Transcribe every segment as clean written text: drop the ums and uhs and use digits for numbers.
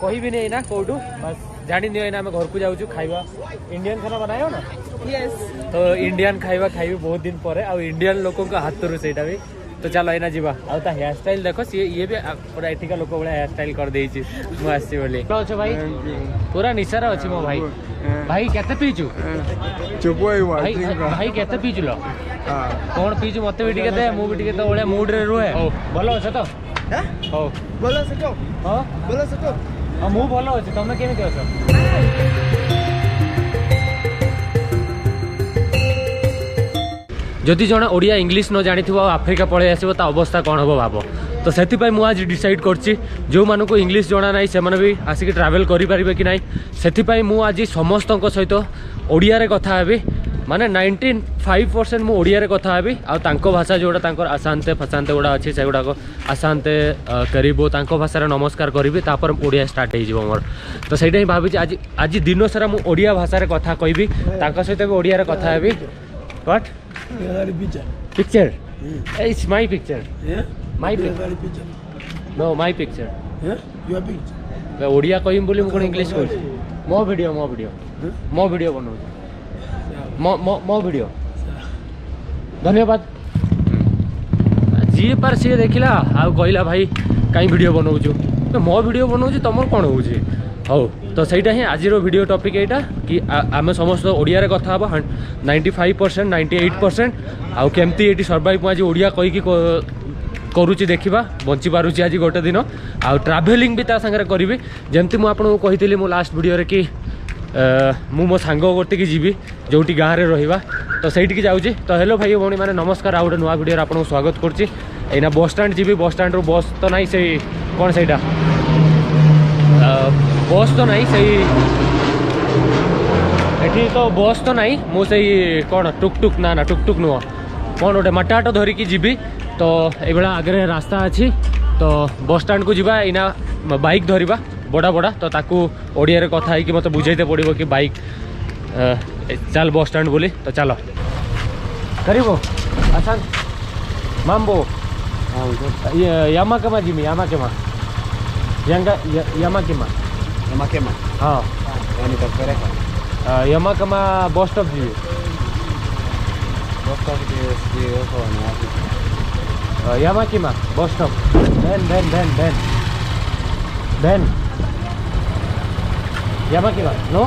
कही भी नहीं ना कौटू बस जानी नहीं ना घर को जाऊँ खाइबा इंडियन खाना बनायो ना यस तो इंडियन खाइबा खाइबी बहुत दिन पर आउ इंडियन लोकों का हाथ से भी तो चलो एना जीवा आउ ता हेयर स्टाइल देखो ये भी पूरा एठिका लोक भाई हेयर स्टाइल कर देछि मु आसी बोली अच्छे भाई पूरा निसार अच्छी मो भाई भाई केते पीचु भाई भाई केते पीचु लो कौन पीचु मते भी टिके दे मु भी टिके तो ओले मूड रे रुहे भलो छ तो हो बोलो सको हां बोलो सको मु भलो अछि तमे केमिति अछ जदि जड़े ओडिया इंग्लिश न जानी आफ्रिका पलि आसो तो अवस्था कौन हम भाव तो से आज डिसाइड करछि जो मानू को इंग्लिश जना ना से भी आसिक ट्रावेल करें कि नहीं से आज समस्त सहित ओडिया रे कथा हेबी माने 95% मु ओडिया रे कथा हेबी आउ भाषा जोड़ा आसांते फसांते गुड़ा अच्छी से गुड़ाक आसांते करिबो भाषा नमस्कार करी तापर ओडिया स्टार्ट हो मोर तो सहीटा ही भावी आज आज दिन सारा मु ओडिया भाषा कथा कहबी सहित भी ओडिया रे कथा heavy what picture it's my picture my picture no my picture your picture Odia कहम बोली मु कोन इंग्लिश कहू मो वीडियो बनाऊ मो वीडियो धन्यवाद जी पर सी देखला आ कहला भाई कहीं वीडियो बनाऊछु तो मो वीडियो बनाऊछु तमर कोन होउछि हो तो सहीटा ही आज वीडियो टॉपिक एटा कि आम समस्त ओडिया रे कथा हबो 95% 98% आउ केमती एटी सर्वाइव आज ओडिया कहि करूची देखिबा बंची पारुची आज गोटे दिन आउ ट्रैवलिंग भी ता संगे करिवि जेमती मु आपन को कहितली मु लास्ट वीडियो रे कि मु मो सांग गोटे की जीवी जोटी गाँव रे रहिबा तो सहीटी की जाउची तो हेलो भाई भौणी माने नमस्कार आ गोटे नुआ वीडियो रे आपन स्वागत करची एना बस स्टैंड जीवी बस स्टैंड रो बस तो नाही से कोन सेटा बस तो नहीं सही एठी तो बस तो नहीं मु सही कौन टुकटुक ना टुकटुक नुह कौन गोटे मटाटो धरिकी जीवी तो ये आगे रास्ता अच्छी तो बस स्टैंड को जीवा इना बाइक धरिबा बड़ा बड़ा तो ताकू ओडिया रे कथा है कि मत बुझाइते पड़ो कि बाइक चल बस स्टैंड बोली तो चलो करीबो आसान मामबो यामाकेमा जिमी यामाकेमा Yamakema हाँ yani tapereka यामाकेमा बस स्टॉप जी bos stop di huko ni wapi यामाकेमा बस स्टॉप then यामाकेमा नो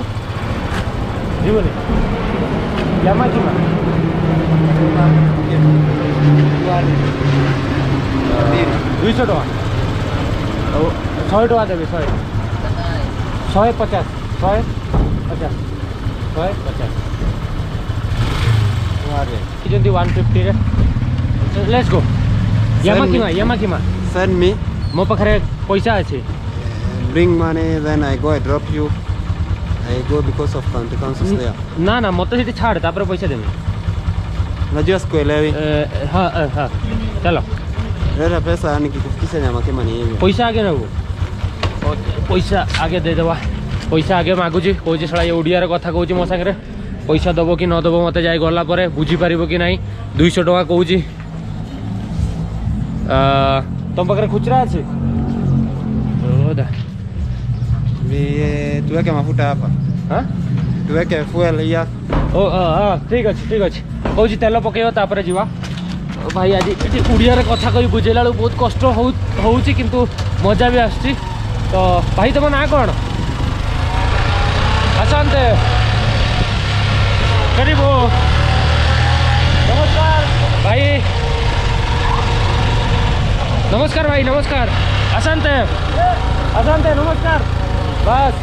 जीवनी यामाकेमा 200 टका 100 टका देबे 150 जल्दी 150 रे लेट्स गो यामाकेमा send me मो पाखरे पैसा अछि bring money then I go I drop you I go because of consequences there ना ना मत सीधे छाड़ तापर पैसा देबे na just kuelewi हाँ चलो leta pesa nikikufikisha Yamakema ni hivi पैसा आगे नबो पैसा आगे दे देवा पैसा आगे मागुची कहूँ साला ये ओडिया रे कथा कहूँ मो सागर पैसा दबो कि न दबो मत जाए गला पर बुझी पारिबो कि नहीं 200 टका कहूँ तुम पाखे खुचरा अच्छे tuweke mafuta hapa हाँ tuweke fuel here ओ ठीक अच्छे कहूँ तेल पकेब तापर जीवा भाई आज ओडिया रे कथा कही बुझेला बहुत कष्ट होउची किंतु मजा भी आसची तो भाई तुम ना कौन आसानते करीबो नमस्कार भाई नमस्कार आसानते नमस्कार बस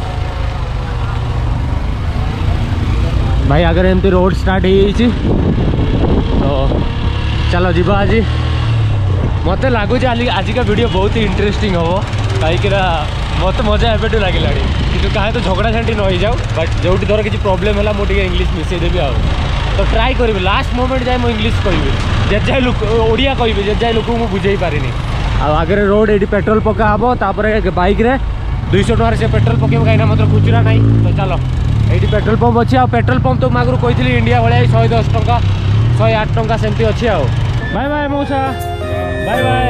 भाई अगर एमती रोड स्टार्ट हो तो चलो जीवा आज मत लगुच आजिका वीडियो बहुत ही इंटरेस्टिंग हम कहीं मत मजा एबेटू लगे कि कहीं तो झगड़ा झांटी न जाऊ बट जो धर किसी प्रोब्लेम है मुझे इंग्लिश मिसेदेवी आ तो ट्राई करी लास्ट मोमेंट जाए मुझे इंग्लिश कहि जे लोक ओडिया कहि जे लोक मुझे बुझे पारिनी आगे रोड ये पेट्रोल पका हम तापर बाइक रे 200 टकर से पेट्रोल पकेब कहीं मतलब खुचरा ना तो चलो ये पेट्रोल पंप अच्छी आ पेट्रोल पंप तो आगुरी कही इंडिया भाई 110 टका 108 टका सेमती अच्छी आ बाय बाय मौसा बाय बाय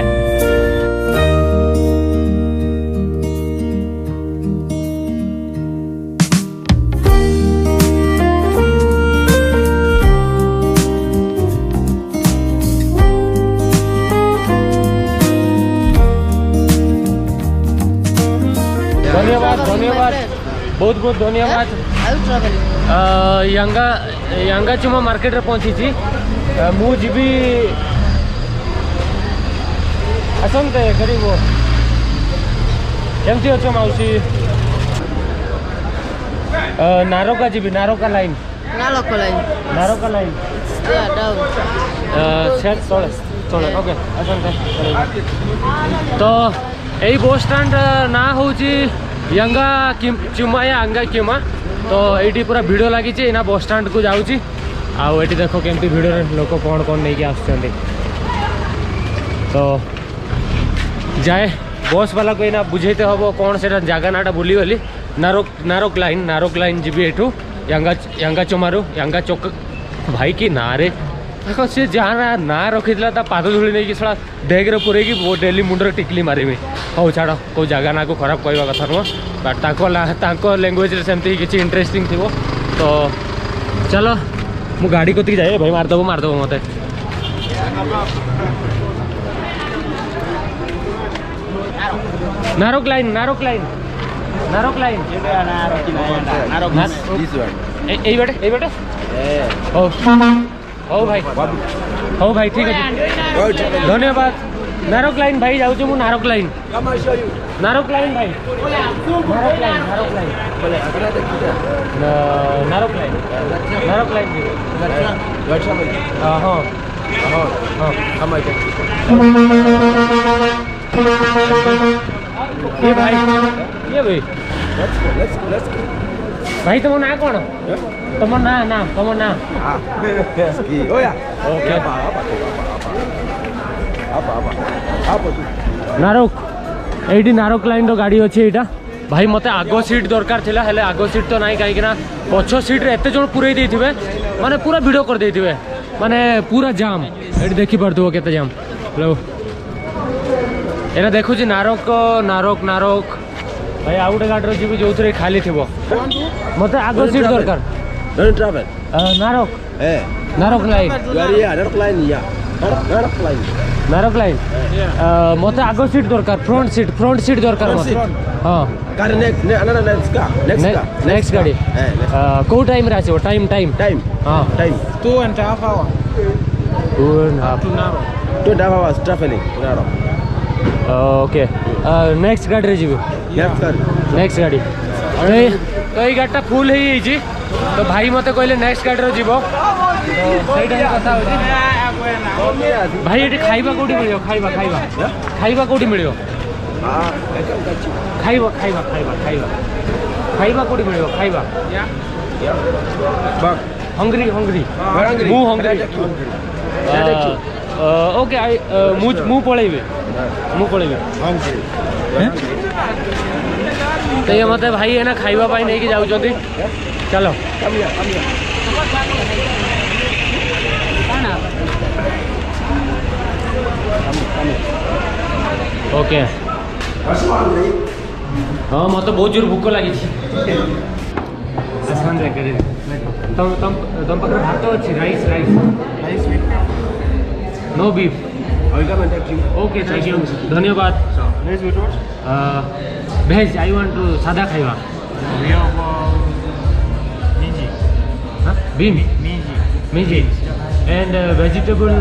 धन्यवाद धन्यवाद बहुत बहुत धन्यवाद यंगा चुमा मार्केट रे पहुंची मु जीवी आसते गरीब केमती अच्छो मौसी नारोका जीवी नारोका लाइन नारोका लाइन चले ओके आसते तो यही बस स्टैंड ना हूँ यंगा चुमा या अंगा क्युमा तो ये पूरा भिड़ लगी ना बस स्टैंड को जाऊँगी आउ ये देख केमती भिड़ लोक कौन कौन नहीं आसुँच तो जाए बस वाला को ना बुझेते हम कौन से जगह नाटा बुली गली नारोक लाइन जी एठू यंगा चुमारू यंगा चौक भाई की ना रे देखो सी जहाँ ना रखी पाद धूली नहीं सड़ा डेग्रे पूरे वो डेली मुंडर टिकली मारमी हो छाड़ कौ जगह ना को खराब कहवा कथा नुह बट लैंग्वेज सेमती किसी इंटरेस्टिंग थी तो चलो मु गाड़ी को जाए भाई मारदेव मत नारोक लाइन यही बाटे हो भाई ठीक है धन्यवाद नारोक लाइन भाई जाऊँ मु नारोक लाइन भाई नारोक लाइन ये भाई भाई तुम ना कौन तुम ना ओके नारोक ये नारोक लाइन गाड़ी अच्छे यहाँ भाई मत आग सीट दरकार थिला हेले आग सीट तो नहीं कहीं पछ सीट रे एते जण पुरई देथिबे माने पूरा भिडियो कर देथिबे माने पूरा जाम ये देखि पड़थो केते जाम लो एना देखु जी नारोक भाई आउ गोटे गाड़ी जी जो थे खाली थी मत आग सीट दरकार नारोक लाइन मत आग सीट दरकार फ्रंट सीट दरकार हाँ नेक्स्ट गाड़ी कौ टाइम रे आसीबो टाइम हाँ 2.5 hours 2.5 hours traveling okay next गाड़ी रे जीवी नेक्स्ट गाड़ी तो ये गाड़ी फुल हो तो भाई मत कहले नेक्स्ट गाड़ी रे जीवो कथा भाई ये खाइबा कोठी मिलियो खाइबा कोठी मिलियो खाइबा कोठी मिलियो खाइबा हंग्री मु हंग्री ओके मु पळेबे तो ये मत भाई है ना खाइबा पाई नहीं कि जाउछंती चलो ओके हाँ मत बहुत जोर भूख लगी तुम पाखे भात अच्छी rice no beef okay thank you धन्यवाद भेज आई वांट टू सादा खाइबा मिंजी and vegetable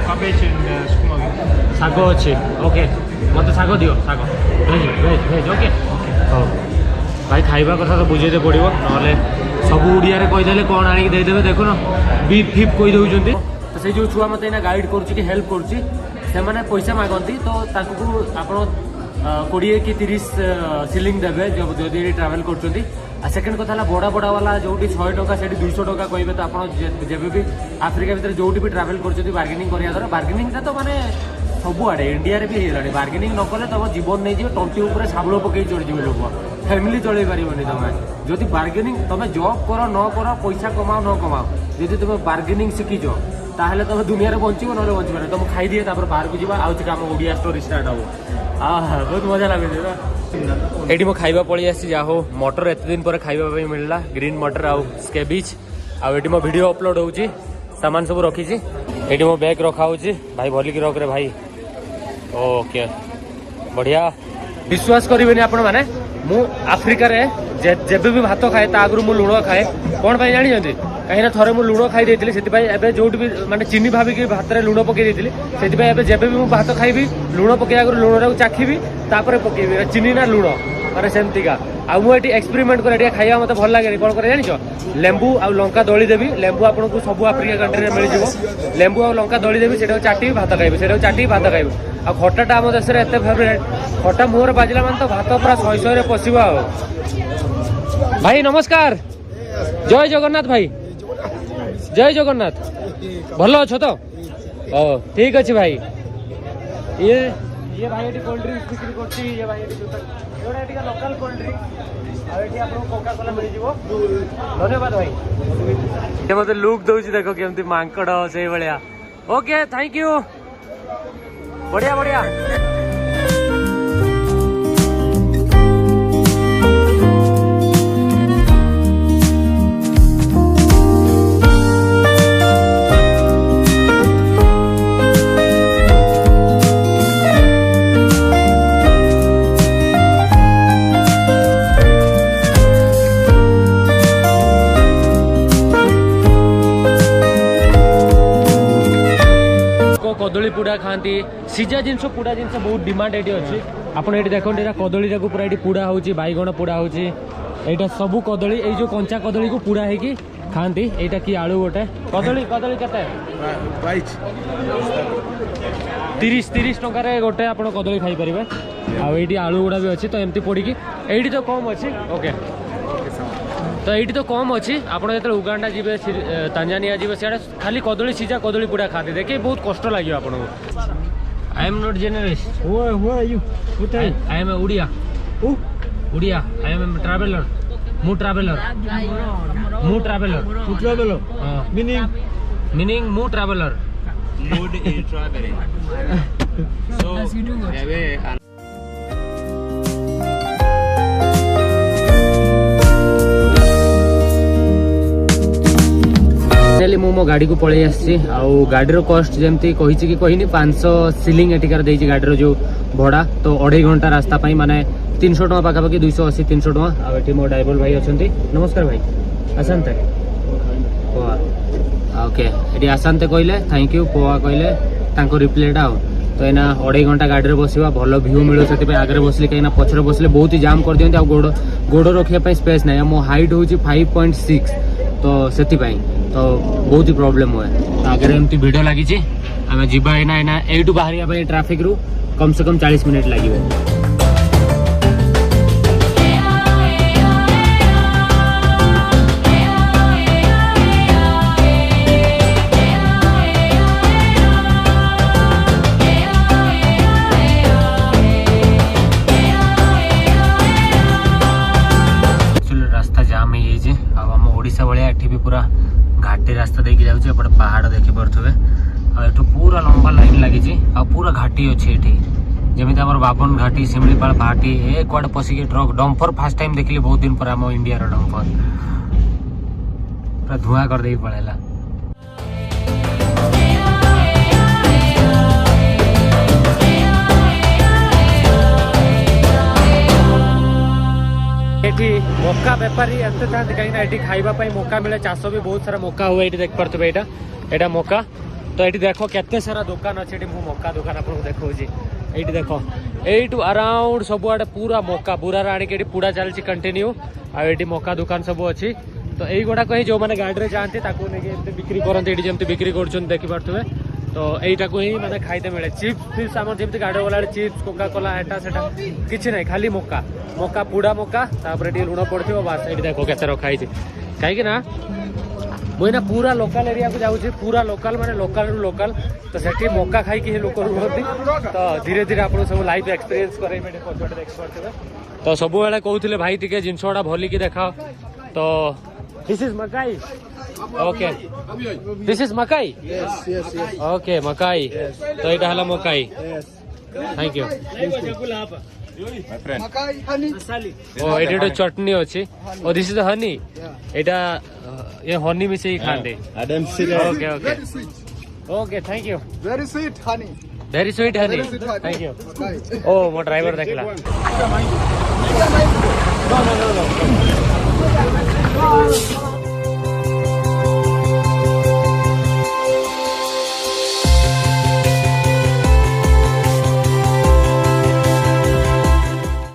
cabbage and skumagi शाग अच्छे ओके मत शाग दियो शाग भेज ओके हाँ भाई खाइबा कथा तो बुझे पड़ो ना सब ओडिया कहीदेले कौन आनिक देदेवे देखो ना बीफ फिफ कही दौरान तो से जो छुआ मत गाइड कर हेल्प कर पैसा मागती तो आप 20 कि 30 सिलिंग देवे जब ट्रावेल कर सेकेंड कथा बड़ा वाला जो 100 टका से 200 टका कहे तो आप जब भी आफ्रिका भितर जो भी ट्रावेल कर बार्गेनिंग करा द्वारा बार्गेनिंग तो माने सबुआड़े इंडिया रे भी हो बार्गेनिंग न कले तुम जीवन नहीं जीव टंटी उपर साबुल पकई चढ़ी लोक फैमिली चल पारनि तुम जदि बार्गेनिंग तुम जॉब कर न कर पैसा कमाओ न कमाओ जदि तुम बार्गेनिंग शिखीच ताहले तुम दुनिया बंचब ना बंचपार तुम खाईदिए बाहर को जावा आउट आम ओडिया स्टोरी स्टार्ट हम बहुत मजा लगे ये मो खाइबा पड़ी आसी जा हो मटर एत दिन पर खाइबा मिलला ग्रीन मटर आउ स्केबिच आउ मो वीडियो अपलोड होची सामान सब रखी ये मो बैग रखा होची भाई भलिक रख रे भाई ओके बढ़िया विश्वास करेंगे आपण मैंने मु आफ्रिका रे जेबे भी भात खाए ता आगु मु लुण खाए कौन पाई जानी कहीं थरे मु लुण खाई देती से जो भी माने चीनी भाविकी भात में लुण पकई देती से जेबे भी मु भात खाइबी लुण पकई आगु लुण चाखीबी तापर पकईबी चीनी ना लुण माने सेमतिका आ मुझे एक्सपेरिमेंट कर खाଇବା मत भल लगे कौन कर जान लेंबू आ लंका दली देवी लेंबू आपको सब आफ्रिका कंट्री में मिल जाव लेंबू आ लंका दली देवी से चाटी भात खाइबे से चाटी भात खाइबे आ खटाटा आम देश में एत फेवरेट खटा मुहर बाजिला मान तो भात पूरा शहे शहे पशिब आ भाई नमस्कार जय जगन्नाथ भाई जय जगन्नाथ भल अच्छ तो ओ ठीक अच्छे भाई ये भाई कोल्ड ड्रिंक्स बिक्री करछि ये भाई एटा लोकल कोल्ड ड्रिंक्स आ एटी आपको कोका कोला मिल जिवो धन्यवाद भाई ये मते लुक दउछि देखो केमती मांकड़ से भलिया ओके थैंक यू बढ़िया बढ़िया कदली पुड़ा खाती सीजा जिनस पुड़ा जिनस बहुत डिमांड ये अच्छी आपड़ ये देखो ये कदली पूरा ये पुड़ा हो बैगण पुड़ा हो सब कदली ये जो कंचा कदली को पुड़ा है खाती यहाँ कि आलू गोटे कदली कदली के 30 टकर गोटे आप कदली खाई पारे आईटी आलू गुड़ा भी अच्छी तो एमती पड़ी ये तो कम अच्छी ओके तो ये तो कम अच्छी आपड़ जो उगांडा जी तांजानिया जी सियाड़े खाली कदली सीजा कदली पुड़ा खाते देखिए बहुत कष्ट लगे आपको I am not journalist I am Odia Odia I am traveller मु ट्रैवलर मीनिंग मु traveller Mood is traveling. So, yeah, मु मो गाड़ी को पलि आसी गाड़ी कस्ट जमती कही कहनी 500 सिलिंग एटिकार देछि गाड़ी जो भड़ा तो 2.5 घंटा रास्ता पाई माने 300 टका पाखापाखि 280 300 टका आठी मो ड्राइवर भाई अच्छा नमस्कार भाई आसंते ओके ये आसंते कहले थैंक यू पोआ कहले रिप्लेटा तो एना 2.5 घंटा गाड़ी बसवा भल भ्यू मिले से आगे बसली कहीं पछरे बसले बहुत ही जाम कर दिखते गोड़ रखापी स्पेस ना मो हाइट हूँ 5.6 तो से तो बहुत ही प्रॉब्लम हुए तो आगे एमती भिड़ लगी आम जीवा एना यू बाहर ट्राफिक रू कम से कम 40 मिनट लगे ओडिशा भाया एठी भी पूरा घाटी रास्ता देखी जाउछि एपटे पहाड़ देखि पड़थबे आ एठो पूरा लंबा लाइन लागि आ पूरा घाटी अछि एठी जेमिति हमर बाबन घाटी सिमलीपाल घाटी ए क्वाड पसी के ट्रक डंपर फर्स्ट टाइम देखली बहुत दिन पर हम इंडिया रो डंपर पूरा धुआं कर देई पड़ेला मक्का बेपारी एत था कहीं खाइबा मौका मिले चाष भी बहुत सारा मौका हुए ये देख पारे यहाँ मक्का तो ये देख केते सारा दुकान अच्छे मक्का दुकान आपको देखा ये देख यू अराउंड सब आड़े पूरा मक्का बुरा आनिक पुड़ा चलती कंटिन्यू आठी मक्का दुकान सब अच्छी तो यही गुड़ाक ही जो मैंने गाड़ी में जाती बिक्री करते जमी बिक्री कर देखी पारे तो यहीटा को ही मैंने खाईते मिले चिप्स फिप्स आम जमी गाड़ी गला चिप्स कोका कोला एटा सेटा किसी ना खाली मक्का मक्का पुड़ा मक्का टे लुण पड़ो बास ये देख के रखाई कहीं मुझे पूरा लोकल एरिया को जाऊँगी पूरा लोकल माने लोकल रु लोकल तो सेठी मक्का खाई लोक रुहती तो धीरे धीरे आप सब लाइफ एक्सपीरियंस कर तो सब बेले कहते भाई टे जिनस गुड़ा भलिकी देखा तो दिस इज मकाई ओके दिस इज मकाई ओके मकाई तो यहाँ हला मकाई थैंक यू ओ ये चटनी अच्छी और दिस इज हनी ये हनी मिसे खाते okay okay okay thank you Very sweet honey. Very sweet honey. Thank you. Oh, ମୋ driver ଦେଖିଲା।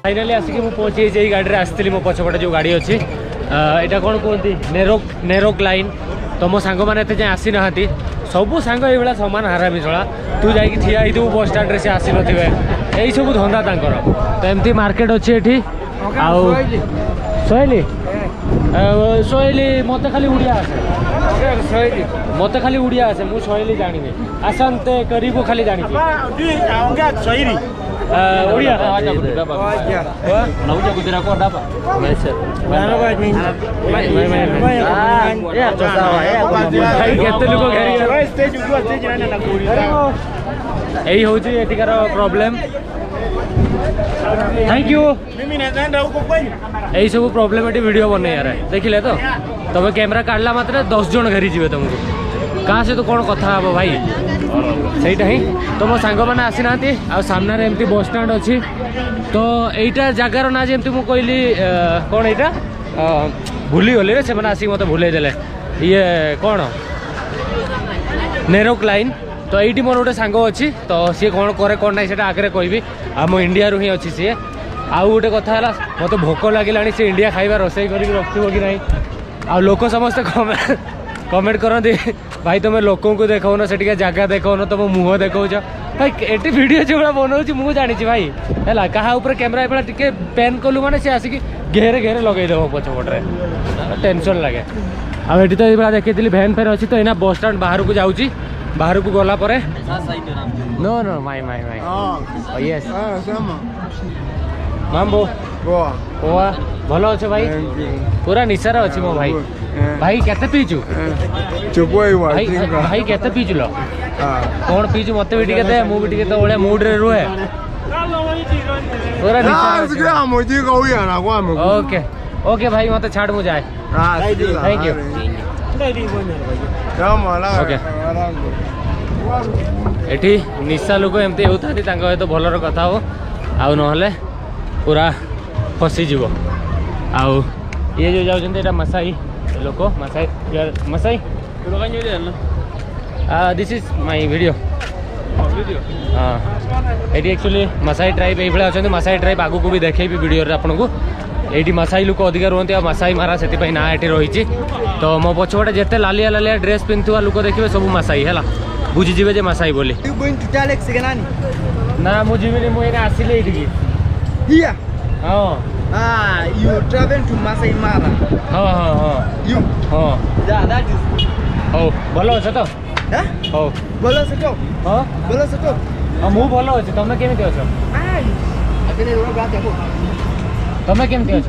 फाइनाली आसिक मुझे पहुँची यही गाड़ी में आसती मो पछपटे जो गाड़ी अच्छी यहाँ कौन कहते नेरोक लाइन तो मो सांग मैंने जाए आसी ना सबू सांग ये सामान हारामी चला तू जाकि ठिया हो बस स्टाण्ड से आसी नो यही सब धंदा तर तो एमती मार्केट अच्छी ये सोहेली सोहेली मत खाली उड़िया आसे मत खाली उड़िया आसे मुझे सोहेली जानी आसंते करीबो खाली जानी उड़िया नौजा गुजरा को डापा केते लोक यही हूँ एटिकार प्रॉब्लम थैंक यू यही सब प्रॉब्लम ये वीडियो बन यार देखिले तो तुम कैमरा काढ़ला मात्र 10 जन घेरी जी तुमको क्या से तो कौन कथा हम भाई सहीटा ही तो मो सांग मैंने आसी ना आ सामने एमती बस स्टाण्ड अच्छी तो यहीटा जगार ना जमी मुझे कहली कौन यहाँ भूली गली रे से आसिक मत भूल देले ये कौन नेरोक लाइन तो ये मोर गोटे सांग अच्छी तो सी कौन करे कौन ना आगे कहबी आम इंडिया रू ही अच्छी सी आउ गोटे कथा है मत भोक लगे सी इंडिया खाଇବା रोसई कर रखियो कि नहीं आ लोक समस्ते कमेंट करते भाई तुम लोक को देखौन से जगह देखौन तुम मुह देखौच भाई ये वीडियो जो बनाऊँ मुझे जानी भाई है क्या कैमेरा ये टे पेन कलु मैंने सी आसिक घेरे घेरे लगेदेव पछपटे टेंशन लगे आठ तो ये देखी भैन फैन अच्छी तो यहाँ बस स्टाण्ड बाहर को जाऊँगी बाहर को गला परे नो नो माई माई माई यस मामबो ओआ भलो अच्छे भाई पूरा निशार अच्छी मो भाई भाई केते पीचु भाई भाई केते पीचु लो कौन पीचु मत भी टिके दे मु भी टिके तो ओले मूड रे रुहे पूरा निशार ओके ओके भाई मत छाड़ मु जाए थैंक यू ओके एठी निशा लोक एमती होता सहित भलर कथा हो आउ नहले पूरा फसीज आउ ये जो जाऊँ मसाई लोक Maasai Maasai this is my video हाँ ये एक्चुअली मसाई ट्राइब ये अच्छा मसाई ट्राइब आगू को भी देखेबी वीडियो आपन को ये मसाई लोक अधिक रुहति आ मसाई मारा से ना ये रही तो मो पछपटे जिते लालिया लालिया ड्रेस पिंधुआ लोक देखिए सब मसाई है बुझीजे जे मसाई बोली ना मुझे मुझे आसिले ये Ah, you travel to Masai Mara. हाँ हाँ हाँ You? हाँ Yeah, that is. हो भल अच्छे तो Huh? हो Bola seto. हाँ Bola seto. मु भल अच्छे तुम केमी अच्छ Ah, I can never get a तुम केमती अच्छ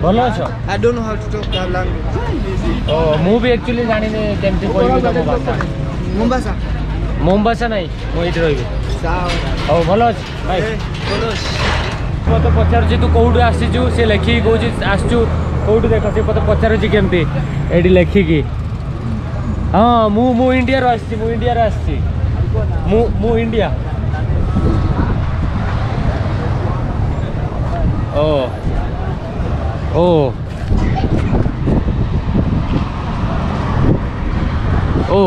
भल अच्छ I don't know how to talk that language. ओ मु भी एक्चुअली जानी केमती कहबी तुम भाषा Mombasa. मोम्बासा नहीं मुझे रही Sao? हो भल अच्छे भाई Bolos. मत पचारूँ तू कौटू आसीचु सी लेखिकी कौच आसचु कौटू देख सी मत पचारूँ केमती ये लेखिकी हाँ मु इंडिया रो आसी मु इंडिया रो आसी मु इंडिया ओ ओ ओ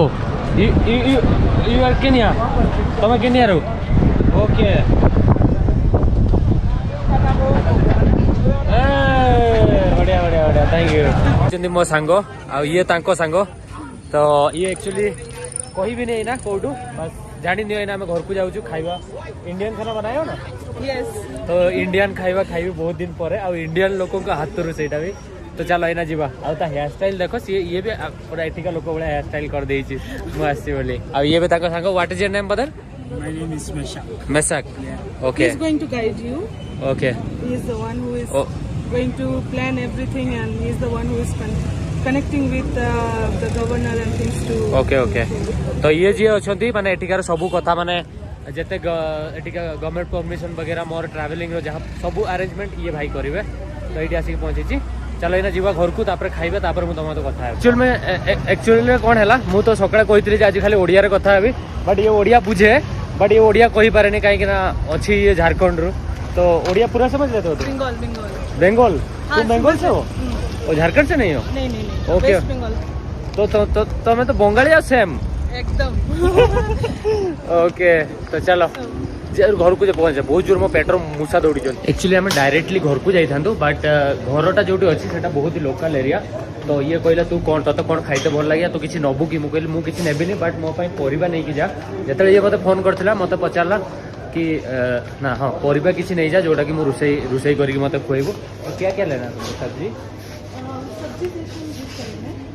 यू आर केनिया तुम केनिया रो ओके बढ़िया बढ़िया बढ़िया थैंक यू मो सांग आ ये तांको सांग तो ये एक्चुअली कही भी नहीं ना कौटू बस जानी नहीं ना घर को जाऊँ खाଇବା इंडियन खाना बनायो ना Yes. तो इंडियन खाଇବା खाइबी बहुत दिन पर आ इंडियन लोकों का हाथ रू सेटा भी तो चलो एना जीवा आ हेयर स्टाइल देखो सी ये भी पूरा एठिका लोक भाई हेयर स्टाइल कर देछि मु आसी बोली आ ये भी ताको सांग what is your name brother My name is Meshak. Mesak okay He's going to guide you. okay He's the one who is Oh. going to plan everything, and he's the one who is connecting with the governor and things to. Okay okay तो ये जी अच्छी माने एठिकार सबू कथा माने जिते एठिका government permission वगैरह मोर travelling रो जहाँ सबू अरेंजमेंट ये भाई करेंगे तो ये आसिक पहुँची चलो एना जीवा घर को तापर खाइबा तापर मु तुम कथा एक्चुअली में कौन है मु तो सकाळे कहितली आज खाली ओडिया रे कथा हेबी बट ये ओडिया बुझे बट ये ओडिया कहि पारेनी काहे कि ना अछि ये झारखंड रो तो ओडिया पूरा समझ लेते हो तुम बंगाल बंगाल बंगाल हाँ, तुम बंगाल से हो और झारखंड से नहीं हो नहीं ओके वेस्ट बंगाल तो तुम्हें तो बंगाली या सेम एकदम ओके तो चलो घर को पहुंचे बहुत जोर मो पेटर मूसा दौड़ी एक्चुअली आम डायरेक्टली घर को जाइए बट घरटा जो अच्छी से बहुत ही लोकल एरिया तो ये कहला तू कौन तोते कौन खाइते भल लगे तू किसी नबू कि मुझे मुझे नेबिनी बट मो परिवा नहीं कि जा जो ये मत फोन करता मत पचारा कि ना हाँ परिवा किसी नहीं जा जोटा कि मुझे रोसई करके मत खुएबू तो क्या क्या लेना सब्जी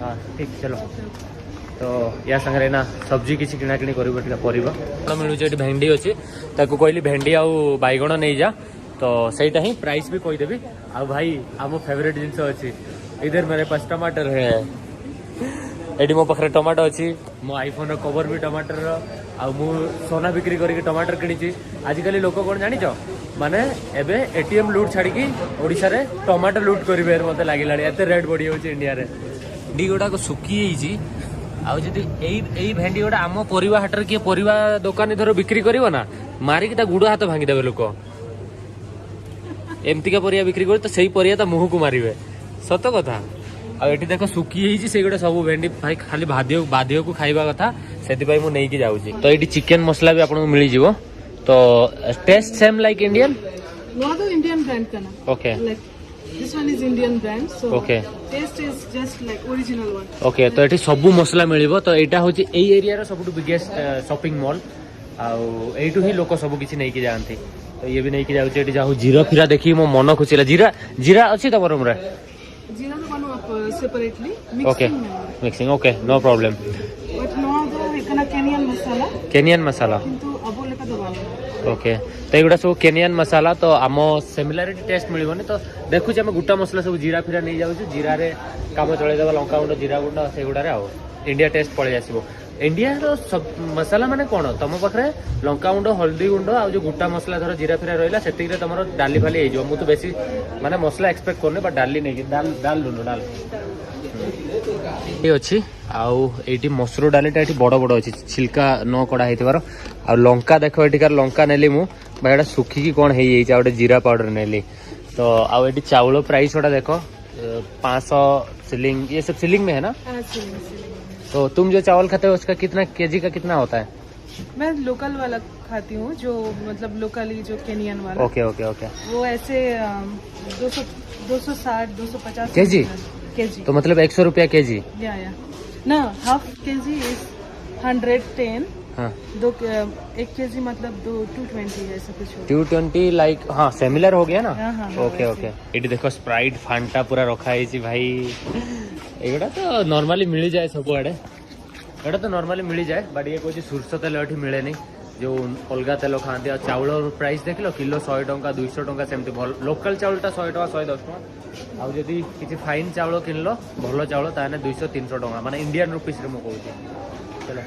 हाँ ठीक चलो तो या संगे ना सब्जी किसी किना किणी कर मिलूँ भेंडी अच्छी ताकू कहली भेंडी आउ बैगण नहीं जा तो सहीटा ही प्राइस भी कहीदेवी आ भाई आम फेवरेट जिनस अच्छी इधर मेरे पास टमाटर है एडी मो पाखे टमाटो अच्छी मो आईफोन रो कवर भी टमाटर आ मु सोना बिक्री करके टमाटर किणी आजिकल लोक कौन जान माने एबे एटीएम लूट छाड़ी ओडिशा रे टमाटर लूट करेंगे मत लगे एत रेट बढ़ी जाऊँ इंडिया रे भेंडी गुड़ाक सुखी आउ जदि एई भेंडी गुड़ा आम परिवा हाटर किए परिवा दुकानी धर बिक्री करिवो ना मारिकी ता गुड़ हाथ भांगी देबे लोक एमतिका परिया बिक्री कर तो सही परिया ता मुह को मारिबे सत कथा आ एठी देखो सुखी हेची से गुड़ा सब भेंडी भाई खाली बाधियो को खाइबा कथा सेति भाई मु नै कि जाउची तो एठी चिकन मसला भी आपन मिली जिवो तो टेस्ट सेम लाइक इंडियन नो तो इंडियन ब्रांड का ना okay This one is Indian brand, so okay. Taste is just like original one. Okay, तो एठी सबु मसला मिलिबो तो एटा होची एई एरिया रो सबटु बिगेस्ट शॉपिंग मॉल आउ एइटु ही लोक सब किछि नै कि जानथि तो ये भी नै कि जाउची एठी जाहु जीरा फिरा देखि मो मन खुचिला जीरा अछि त बरम रे Jeera तो बनो आप separately mixing okay mixing okay no problem but no the एकना केनियन मसाला किंतु अबो लेका दबानो ओके तो एगुड़ा सब केनियन मसाला तो आम सिमिलारिटी टेस्ट मिलबनी तो देखुचे आम गोटा मसला सब जीरा फिरा नहीं जाऊँ जीरा रे काम चलैदेवा लंका गुंड जीरा गुंड से गुड़ा इंडिया टेस्ट पलि आसो इंडिया सब मसाला माने कौन तुम पाखे लंका गुंड हल्दी गुंड आ जो गोटा मसला धर जीरा फिरा रहा से तुम डाली फाली हो मुझे बेसी माने मसला एक्सपेक्ट करनी बट डाली नहीं डाल लुन डाल ये अच्छी आउ एटी मसुर डालीटा ये बड़ बड़ अच्छी छिलका न कड़ा होतार आ लंका देख एटिकार लंका नेली मु भाई सुखिकी कौन हो गोटे जीरा पाउडर नेली तो आउ एटी चाउल प्राइस गोटा देख 500 सिलिंग ये सब सिलिंग में है ना तो तुम जो चावल खाते हो उसका कितना केजी का कितना होता है मैं लोकल वाला खाती हूँ जो मतलब लोकली जो केनियन वाला ओके ओके ओके वो ऐसे 260 250 केजी तो मतलब 100 रुपया केजी या ना हाफ केजी इज 110 हाँ एक केजी मतलब 220 ऐसा कुछ 220 लाइक हाँ सिमिलर हो गया ना हाँ, ओके ओके ये देखो स्प्राइट फांटा पूरा रखा है भाई एगुड़ा तो नॉर्मली मिल जाए सब आड़े एटा तो नॉर्मली मिल जाए बट ये कौन सोरष तेल ये मिले नहीं जो अलग तेल खाते और चाउल प्राइस देख लो किलो 100 टंका 200 टंका सेमती भल लोकल चाउलटा 100 टंका 110 टंका आउ जदि किसी फाइन चाउल किन लो भल चाउल ताने 200 300 टंका माने इंडियन रुपीस रे मो कहूँ चलो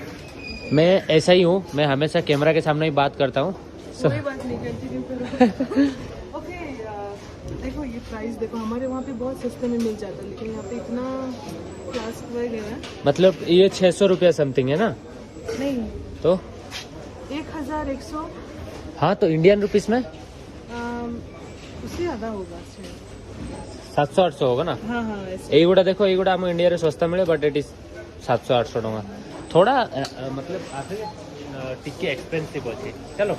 मैं ऐसा ही हूँ मैं हमेशा कैमरा के सामने ही बात करता हूँ कोई बात नहीं करती ओके देखो ये प्राइस देखो हमारे वहाँ पे बहुत सस्ते में मिल जाता है लेकिन यहाँ पे इतना क्लास है मतलब ये 600 रुपया समथिंग है ना नहीं तो 1100 हाँ तो इंडियन रुपीस में उससे ज्यादा होगा 700-800 होगा ना हाँ हाँ ऐसे एगुड़ा देखो एगुड़ा आम इंडिया रे सस्ता मिले बट इट इज 700-800 टंका थोड़ा मतलब आगे टिके एक्सपेंसिव अच्छे चलो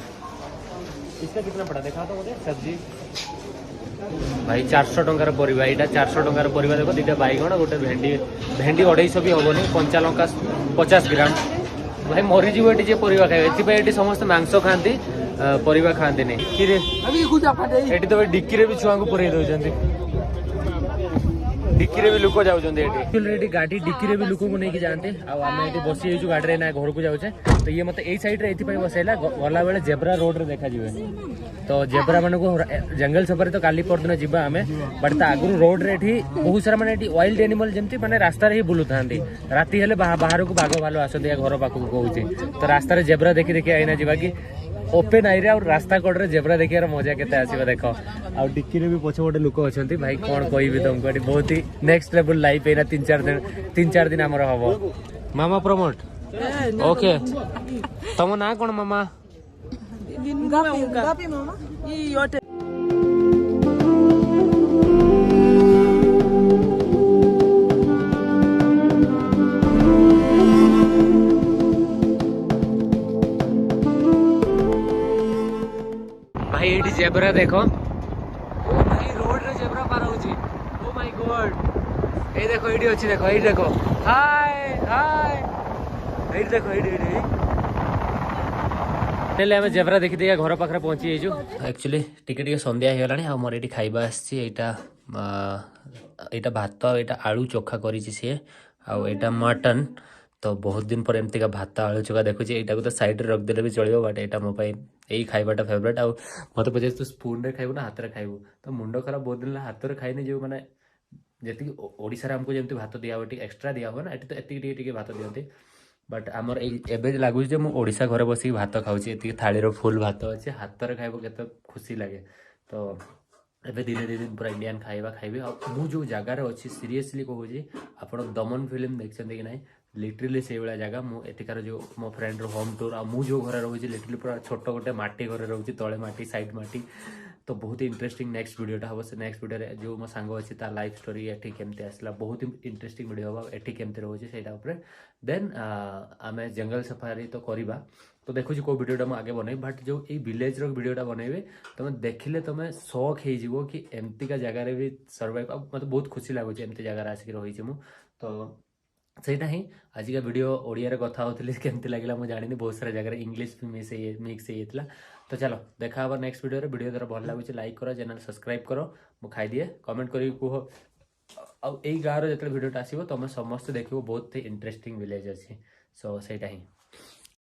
इसका कितना पड़ा देखा तो मुझे सब्जी भाई 400 टंकार परिवा यहाँ 400 टंकार परिवा देखो दुटा बैगण गोटे भेंडी 250 भी हेनी कंचा लंका 50 ग्राम भाई मरीजी ये परिवा खाए ये समस्त मांस खाती परिवा खाती नहीं ये तो डिक्की भी छुआ को पुरई दौरान डिक्की भी लोक जाऊँगी गाड़ी डिक्की भी लोक को लेकिन जाते आम ये बसी गाड़ी ना घर को जाऊे तो ये मतलब यही सैड रे बसैला गला बेले जेब्रा रोड रे देखा जाए तो जेब्रा मान को जंगल सफारी तो काली परदिन जीवा आम बट आगुरी रोड रे बहुत सारा माने वाइल्ड एनिमल जमती माने रास्ता ही बुलू था राति हेले बाहर को बाघ भालू आसते घर पाखक कहूँ तो रास्तार जेब्रा देखी देखी आईना जीवा कि ओपन आईरे और रास्ता कड़े जेब्रा देखिए मजा केते आसीबो देखो आ डिक्की रे भी पछ गोटे लोक अछंती भाई कोन कहबी तुमको एटी बहुत ही नेक्स्ट लेवल लाइफ एना 3-4 दिन हमर हबो मामा प्रमोट ओके तुम ना कोन मामा Gapi mama. Yote. भाई ये जेब्रा देखो ओ भाई रोड रे जेब्रा पार होची ओ माय गॉड ए देखो एडी अछि देखो ए देखो हाय हाय ए देखो ए तेले हमें जेब्रा देखि दिया घर पाखरे पहुंची जेजु एक्चुअली टिके टिके संध्या हे गलानी आ मोर एटी खाइबा आछि एटा एटा भात एटा आलू चोखा करिछि से आ एटा मटन तो बहुत दिन पर एमती का भात आलू चोखा देखुची एटा को तो साइड रे रख देले भी चलियो बट एटा मो पई एई खाइबाटा फेवरेट आ मते पजे तू स्पून रे खाइबो ना हाथ रे खाइबो तो मुंडो खराब बहुत दिन हाथ रे खाइनी जो माने जेति ओडिसा रे हमको जेमती भात दिया होटी एक्स्ट्रा दिया हो ना एटी तो एति टिके भात दियंती बट आमर एबे लागु जे मु ओडिसा घरे बसी भात खाउची एति थाली रो फुल भात अछि हाथ रे खाइबो केते खुशी लागे तो एबे दिने दिन पूरा इंडियन खाइबा खाइबे आ मु जो जगह रे अछि सीरियसली कहू जी आपण दमन फिल्म देखछन कि नाही लिटरली से वाला जगह मु एतिकार जो मो फ्रेंड रो होम टूर आ मु जो घर रहउची लिटरली पूरा छोटो गोटे माटी घर रहउची तळे माटी साइड माटी तो बहुत ही इंटरेस्टिंग नेक्स्ट वीडियोटा हम से नेक्स्ट वीडियो रे जो मो सांग अछि ता लाइफ स्टोरी एठी केमते आसला बहुत ही इंटरेस्टिंग वीडियो होबा एठी केमते रहउची सेटा ऊपर देन आमे जंगल सफारी तो करिबा तो देखो को वीडियोटा मु आगे बनै बट जो ए विलेज रो वीडियोटा बनैबे तमे देखिले तमे शौक हे जीवो कि एमती का जगह रे भी सर्वाइव मतलब बहुत खुशी लागो छै एमती जगह रे आसी रही छी मु तो सेटा ही आज का वीडियो ओडिया रे कथा होतले केमती लागला मु जानिनी बहुत सारा जगह रे इंग्लिश भी मिक्स हेतला तो चलो देखा हबा नेक्स्ट वीडियो रे वीडियो जरा भल लागु छै लाइक करो चैनल सब्सक्राइब करो मु खाइ दिए कमेंट करी कुह आ एई गारो जतले वीडियोटा आसीबो तमे समस्त देखिबो बहुत ही इंटरेस्टिंग विलेज अछि सो सेटा ही